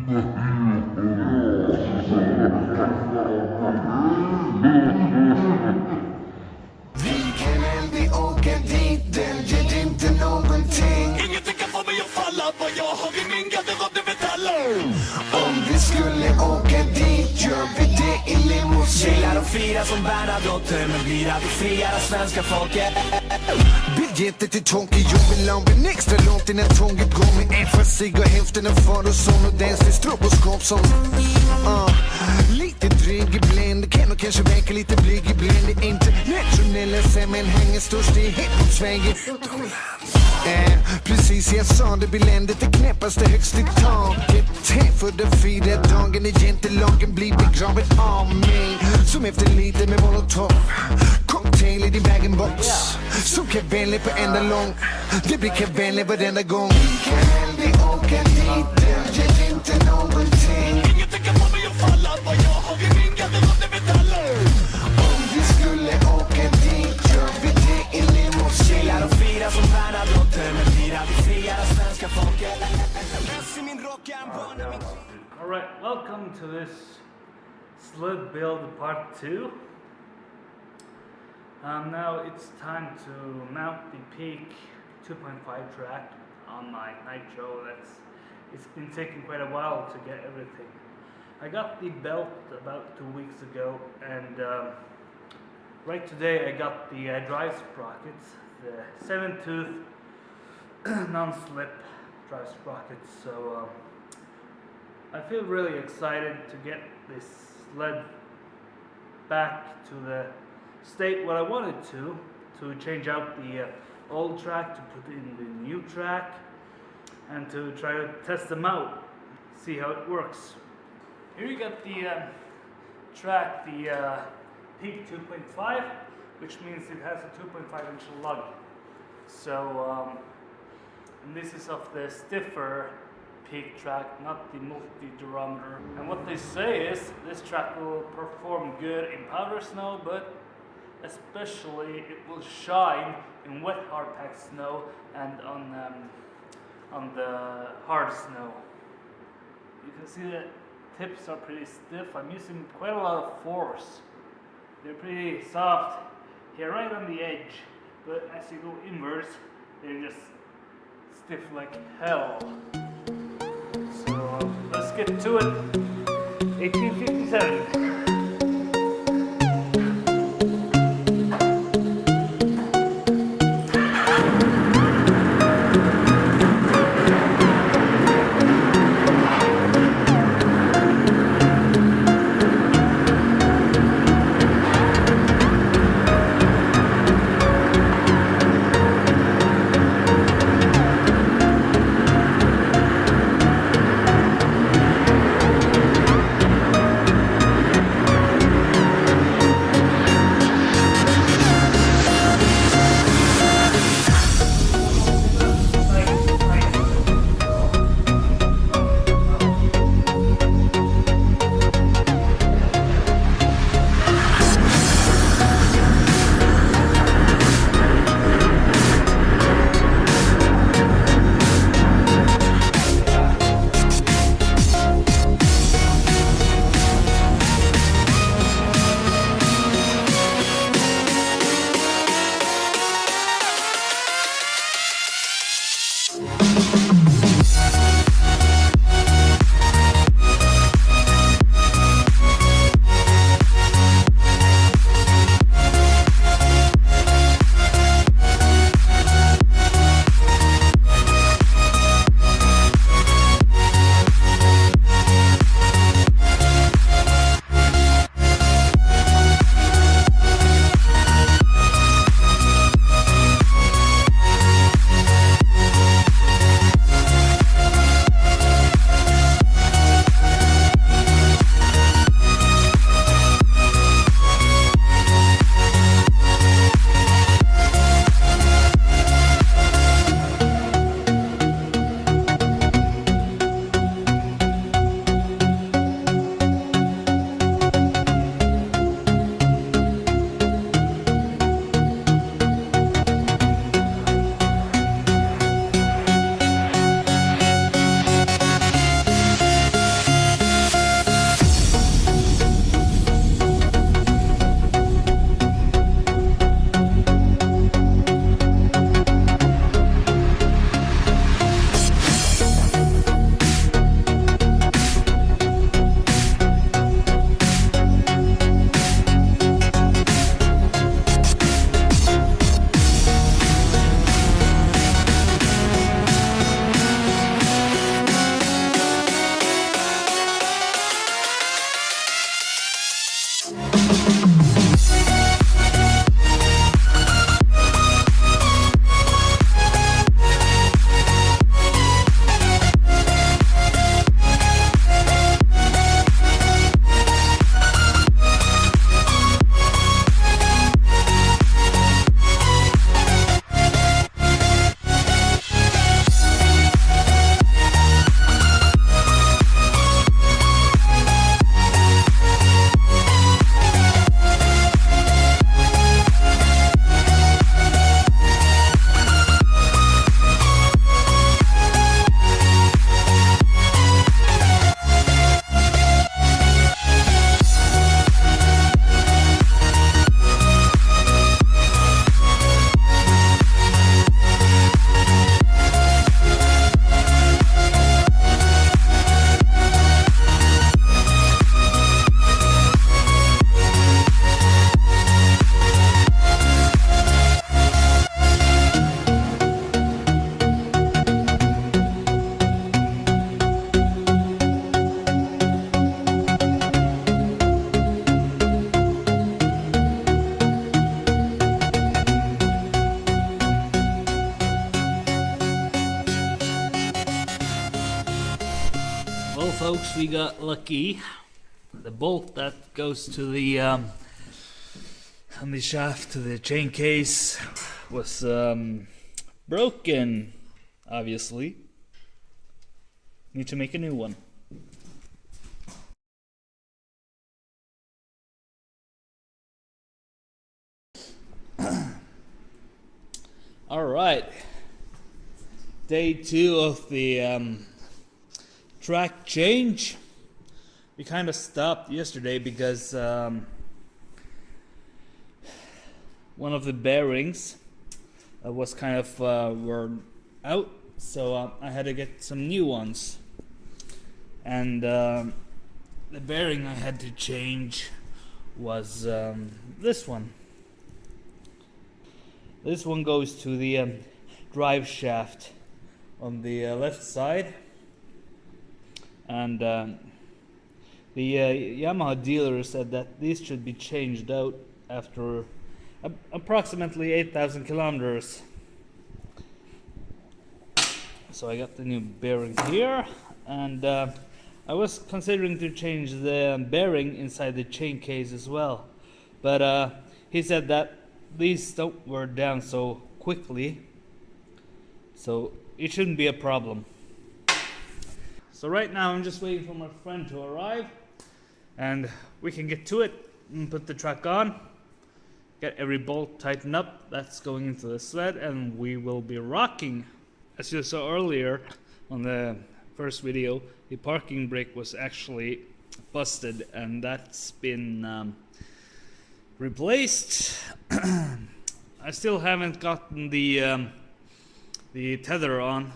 Vi kan aldrig åka dit, den ger inte någonting. Ingenting kan få mig att falla, vad jag har i min garderob det metaller. Om vi skulle åka dit, gör vi det i Limousin. Gillar att fira som Bernadotte, men blir aldrig friare svenska folket. Biljetter till Tokyo med lampen extra långt innan tåget går. Med en för sig och hälften av far och son och dans till stroboskop som lite dryg ibland, det kan och kanske verka lite blyg ibland. Det är internationella sammanhangen störst i hela Sverige. Precis jag sa det, blir landet det knäppaste högst i taket. För den 4 dagen är jentelagen blir begraven av mig. Som efter lite med molotov, cocktail i din bag-in-box. Som kaveller på enda lång, det blir kaveller varenda gång. Vi kan aldrig åka dit, den ger inte någonting. Ingenting kan få mig att falla, vad jag har i min garderob det metaller. Om vi skulle åka dit, gör vi det i Limousin. Gillar att fira som Bernadotte, men blir aldrig friare svenska folket. Alright, welcome to this sled build part 2. Now it's time to mount the Peak 2.5 track on my Nitro. It's been taking quite a while to get everything. I got the belt about 2 weeks ago, and right today I got the drive sprockets, the 7-tooth non-slip drive sprockets. So I feel really excited to get this sled back to the state what I wanted to change out the old track, to put in the new track, and to try to test them out, see how it works. Here you got the track, the Peak 2.5, which means it has a 2.5-inch lug. So and this is of the stiffer Peak track, not the multi-durometer. And what they say is this track will perform good in powder snow, but especially it will shine in wet hardpack snow and on the hard snow. You can see the tips are pretty stiff. I'm using quite a lot of force. They're pretty soft here right on the edge, but as you go inwards, they're just stiff like hell. So let's get to it. 1857. folks, we got lucky. The bolt that goes to the on the shaft to the chain case was broken, obviously. Need to make a new one. All right, day 2 of the track change. We kind of stopped yesterday because one of the bearings was kind of worn out, so I had to get some new ones. And the bearing I had to change was this one. This one goes to the drive shaft on the left side, and the Yamaha dealer said that these should be changed out after approximately 8,000 kilometers. So I got the new bearing here, and I was considering to change the bearing inside the chain case as well, but he said that these don't wear down so quickly, so it shouldn't be a problem. So right now I'm just waiting for my friend to arrive, and we can get to it and put the truck on, get every bolt tightened up that's going into the sled, and we will be rocking. As you saw earlier on the first video, the parking brake was actually busted, and that's been replaced. I still haven't gotten the tether on,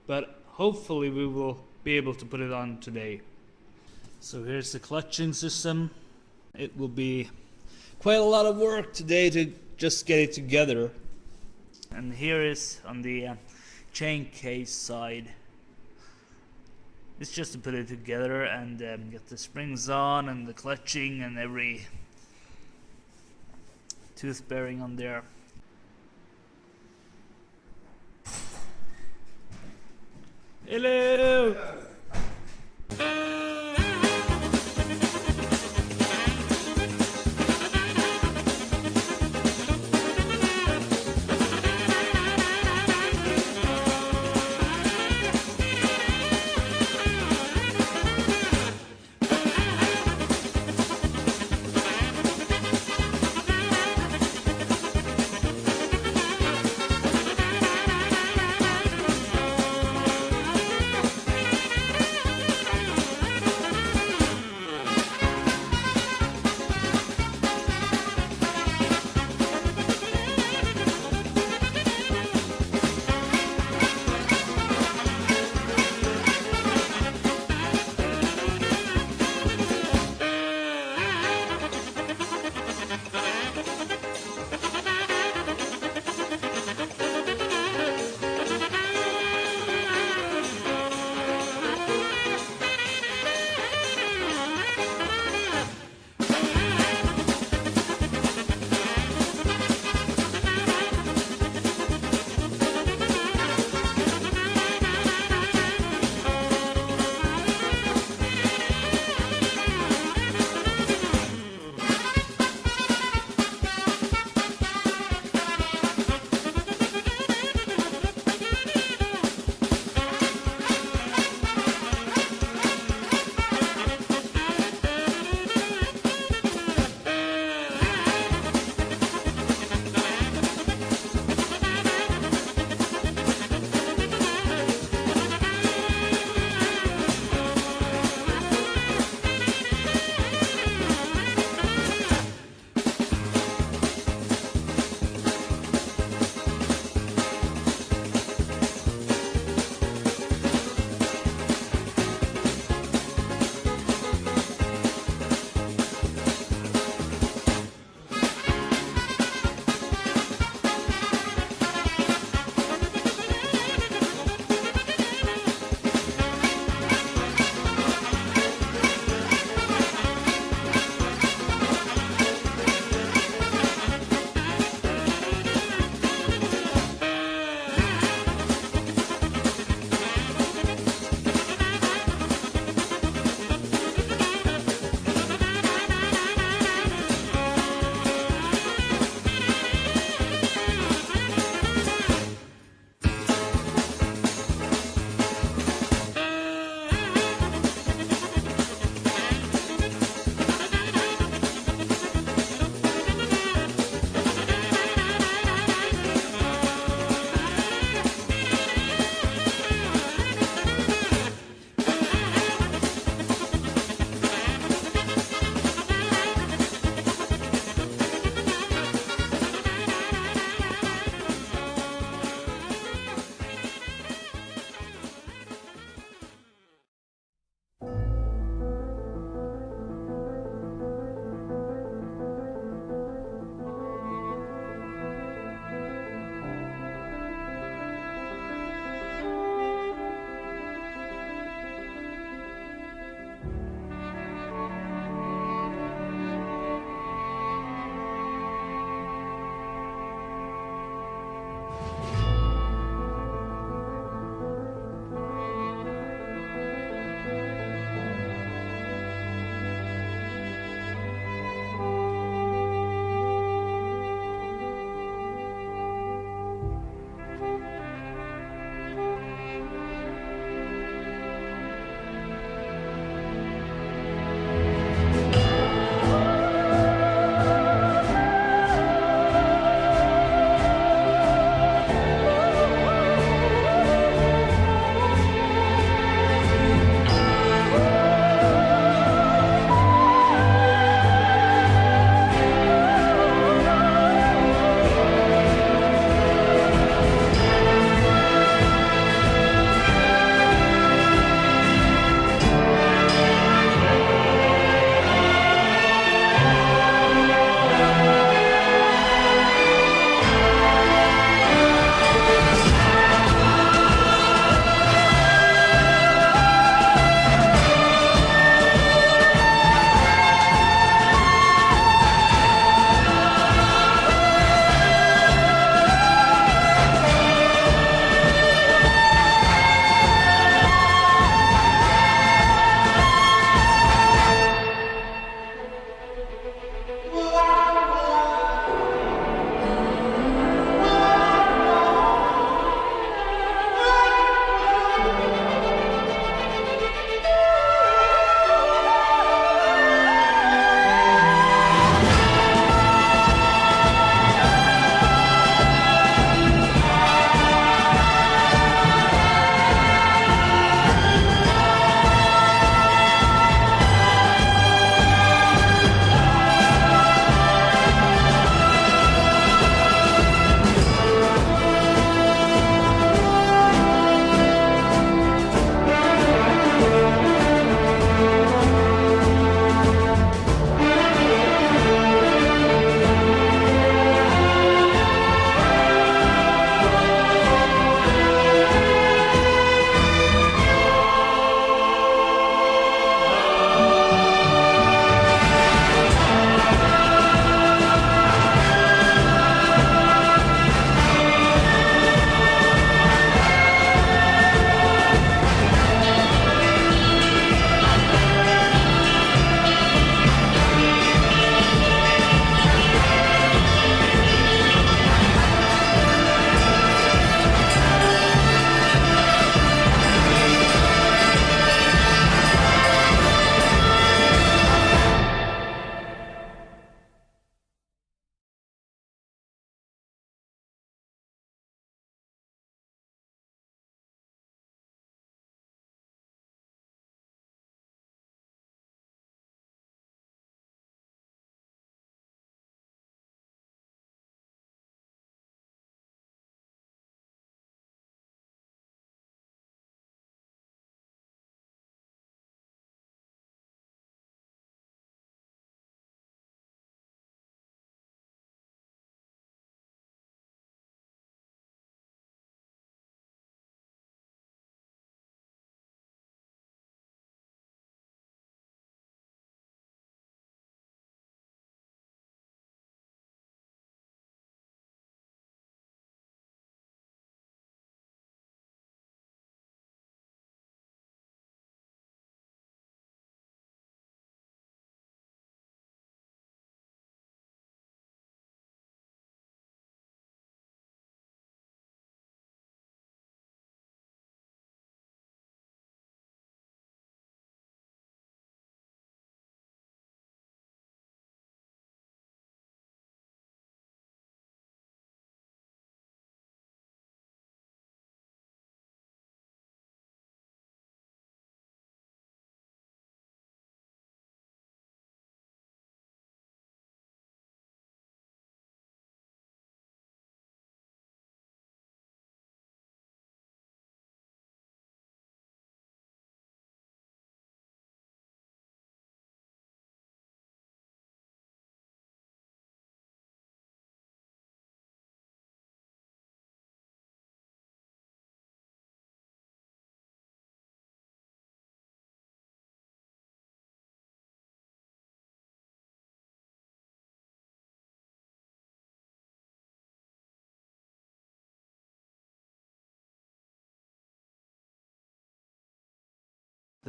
but hopefully we will be able to put it on today. So here's the clutching system. It will be quite a lot of work today to just get it together. And here is on the chain case side. It's just to put it together and get the springs on and the clutching and every tooth bearing on there. Hello!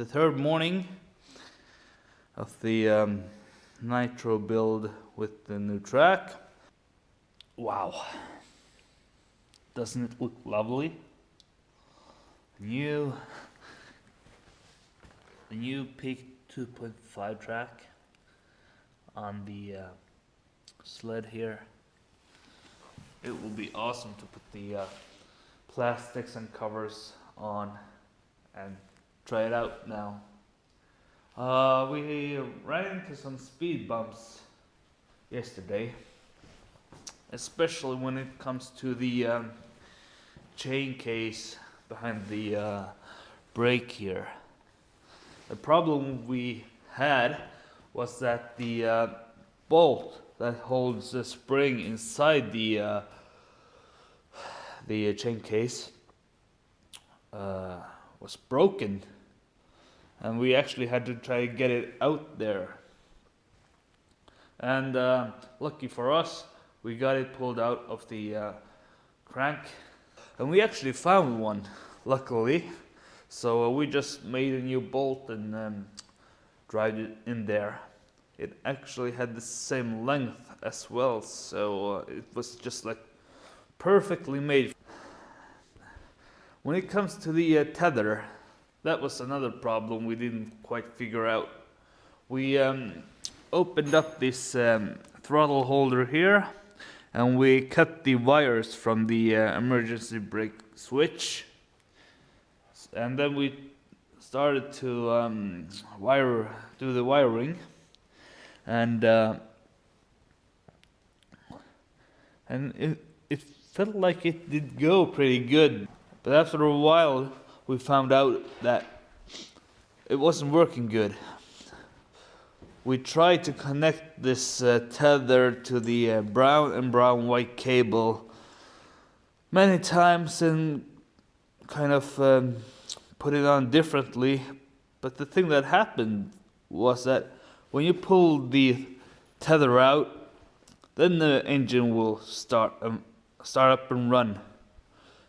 the third morning of the Nitro build with the new track. Wow, doesn't it look lovely? The new Peak 2.5 track on the sled here. It will be awesome to put the plastics and covers on and try it out now. We ran into some speed bumps yesterday, especially when it comes to the chain case behind the brake here. The problem we had was that the bolt that holds the spring inside the chain case was broken, and we actually had to try to get it out there. And lucky for us, we got it pulled out of the crank, and we actually found one, luckily. So we just made a new bolt and drive it in there. It actually had the same length as well, so it was just like perfectly made. When it comes to the tether, that was another problem we didn't quite figure out. We opened up this throttle holder here, and we cut the wires from the emergency brake switch. And then we started to do the wiring, and it felt like it did go pretty good. But after a while, we found out that it wasn't working good. We tried to connect this tether to the brown and brown white cable many times and kind of put it on differently, but the thing that happened was that when you pull the tether out, then the engine will start up and run.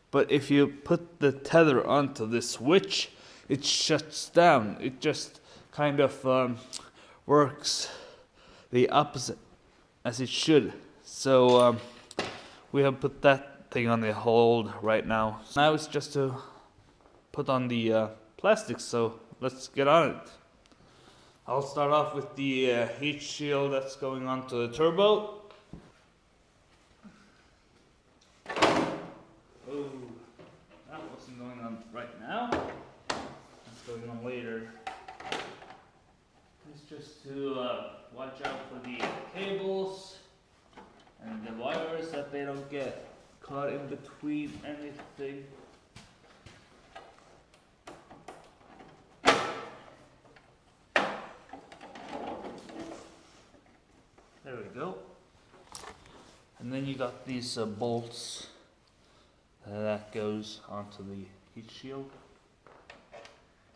But if you put the tether onto the switch, it shuts down. It just kind of works the opposite as it should. So we have put that thing on the hold right now. Now it's just to put on the plastics, so let's get on it. I'll start off with the heat shield that's going onto the turbo. Oh, that wasn't going on right now. That's going on later. It's just to watch out for the cables and the wires that they don't get caught in between anything. There we go. And then you got these bolts that goes onto the heat shield.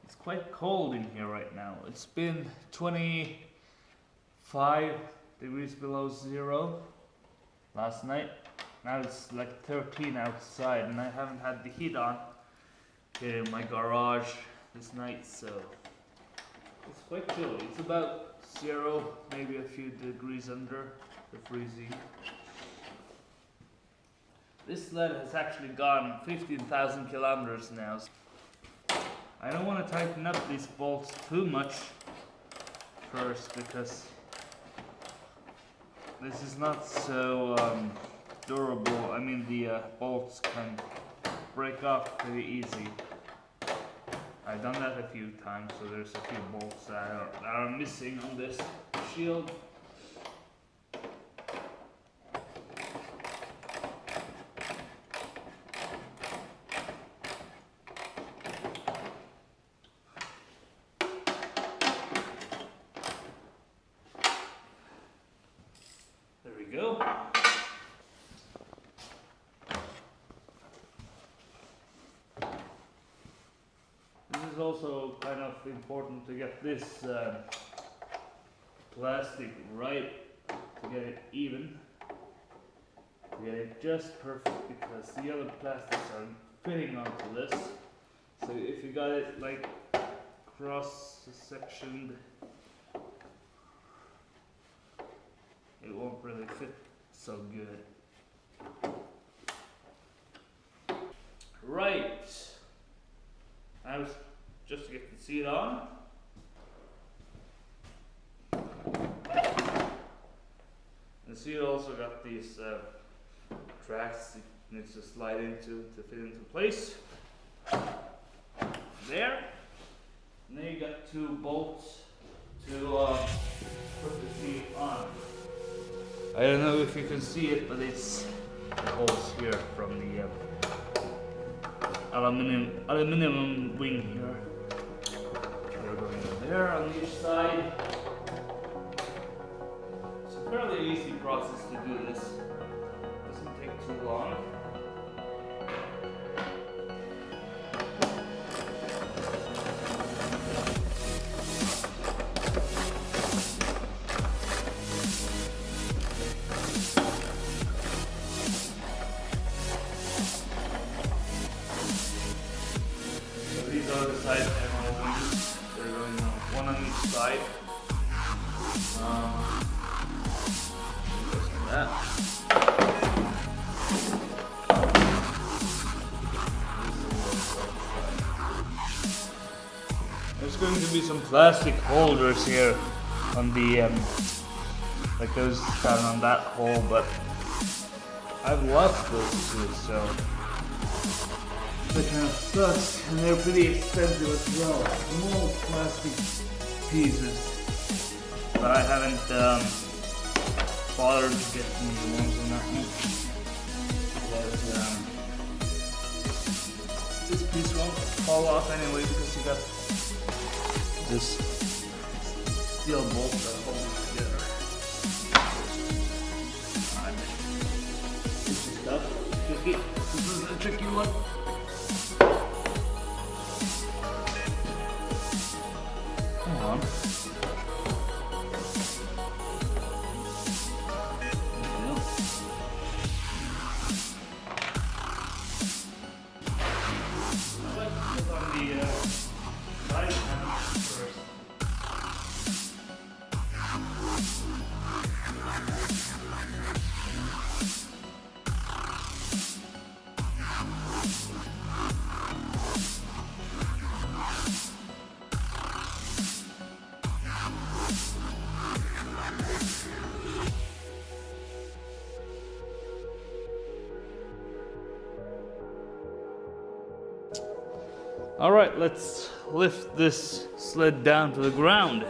It's quite cold in here right now. It's been 25 degrees below zero last night. Now it's like 13 outside, and I haven't had the heat on here in my garage this night, so it's quite chilly. It's about 0, maybe a few degrees under the freezing. This sled has actually gone 15,000 kilometers now. I don't want to tighten up these bolts too much first, because this is not so durable. I mean, the bolts can break off pretty easy. I've done that a few times, so there's a few bolts that are missing on this shield. There we go. It's also kind of important to get this plastic right, to get it even, to get it just perfect, because the other plastics are fitting onto this. So if you got it like cross-sectioned, it won't really fit so good. Right, now just to get the seat on. The seat also got these tracks it needs to slide into to fit into place. There. And then you got two bolts to put the seat on. I don't know if you can see it, but it's the holes here from the aluminum wing here. They're going there on each side. It's a fairly easy process to do this. Doesn't take too long. These are the side panel wings. They're going one on each side. Just like that. There's going to be some plastic holders here on the that goes down on that hole, but I've lost those two, so that kind of sucks, and they're pretty expensive as well. Small plastic pieces, but I haven't bothered to get new ones on that one. But this piece won't fall off anyway because you got this steel bolt that holds it together. Alright. This is tough. Tricky. This is a tricky one. Come on. Let's put on the side panel first. All right, let's lift this sled down to the ground.